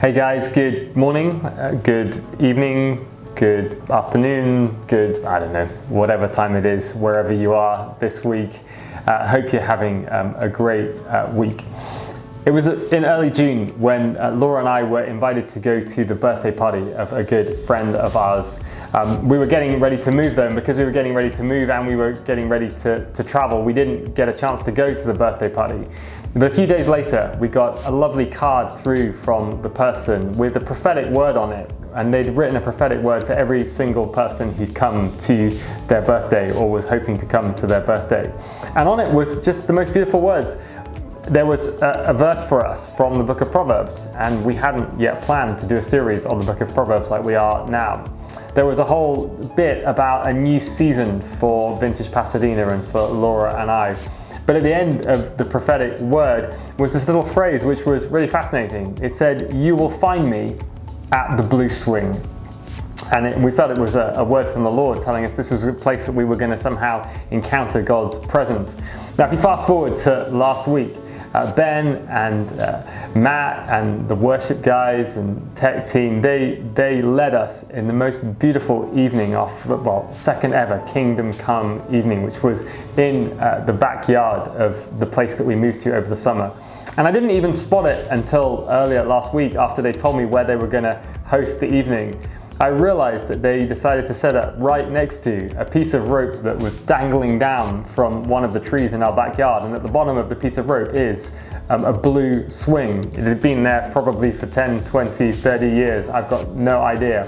Hey guys, good morning, good evening, good afternoon, good, I don't know, whatever time it is, wherever you are this week. Hope you're having a great week. It was in early June when Laura and I were invited to go to the birthday party of a good friend of ours. We were getting ready to move though, and because we were getting ready to move and we were getting ready to travel, we didn't get a chance to go to the birthday party. But a few days later, we got a lovely card through from the person with a prophetic word on it. And they'd written a prophetic word for every single person who'd come to their birthday or was hoping to come to their birthday. And on it was just the most beautiful words. There was a verse for us from the book of Proverbs, and we hadn't yet planned to do a series on the book of Proverbs like we are now. There was a whole bit about a new season for Vintage Pasadena and for Laura and I. But at the end of the prophetic word was this little phrase which was really fascinating. It said, "You will find me at the blue swing." And we felt it was a word from the Lord telling us this was a place that we were going to somehow encounter God's presence. Now, if you fast forward to last week, Ben and Matt and the worship guys and tech team, they led us in the most beautiful evening of, second ever Kingdom Come evening, which was in the backyard of the place that we moved to over the summer. And I didn't even spot it until earlier last week after they told me where they were going to host the evening. I realized that they decided to set up right next to a piece of rope that was dangling down from one of the trees in our backyard, and at the bottom of the piece of rope is a blue swing. It had been there probably for 10, 20, 30 years, I've got no idea.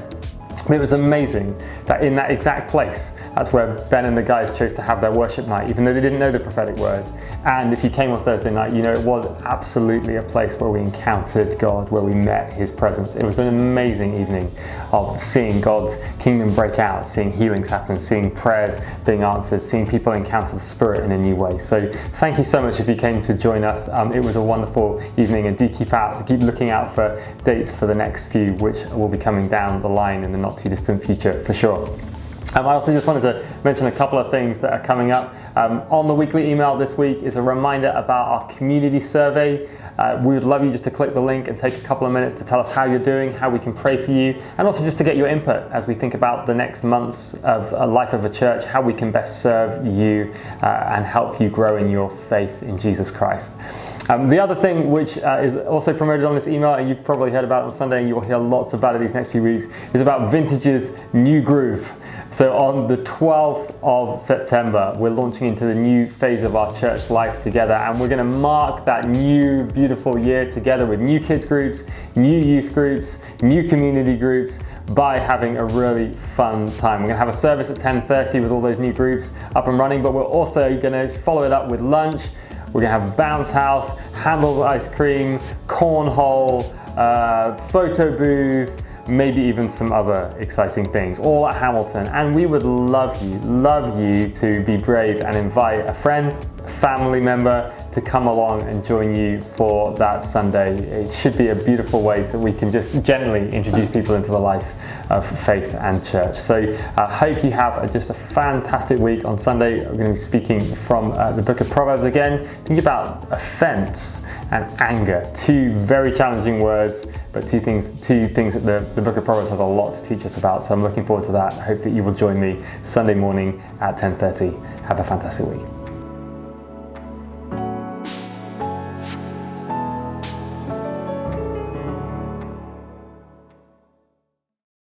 It was amazing that in that exact place, that's where Ben and the guys chose to have their worship night, even though they didn't know the prophetic word. And if you came on Thursday night, you know it was absolutely a place where we encountered God, where we met His presence. It was an amazing evening of seeing God's kingdom break out, seeing healings happen, seeing prayers being answered, seeing people encounter the Spirit in a new way. So thank you so much if you came to join us. It was a wonderful evening, and do keep looking out for dates for the next few, which will be coming down the line in the not too distant future for sure. I also just wanted to mention a couple of things that are coming up. On the weekly email this week is a reminder about our community survey. We would love you just to click the link and take a couple of minutes to tell us how you're doing, how we can pray for you, and also just to get your input as we think about the next months of a life of a church, how we can best serve you and help you grow in your faith in Jesus Christ. The other thing which is also promoted on this email, and you've probably heard about it on Sunday, and you will hear lots about it these next few weeks, is about Vintage's new groove. So on the 12th of September, we're launching into the new phase of our church life together, and we're going to mark that new beautiful year together with new kids groups, new youth groups, new community groups, by having a really fun time. We're going to have a service at 10:30 with all those new groups up and running, but we're also going to follow it up with lunch. We're going to have bounce house, Handel's ice cream, cornhole, photo booth, maybe even some other exciting things, all at Hamilton. And we would love you to be brave and invite a friend, a family member to come along and join you for that Sunday. It should be a beautiful way so we can just gently introduce people into the life of faith and church. So I hope you have just a fantastic week. On Sunday, we're going to be speaking from the book of Proverbs again. Think about offense and anger, two very challenging words, but two things that the book of Proverbs has a lot to teach us about. So I'm looking forward to that. I hope that you will join me Sunday morning at 10:30. Have a fantastic week.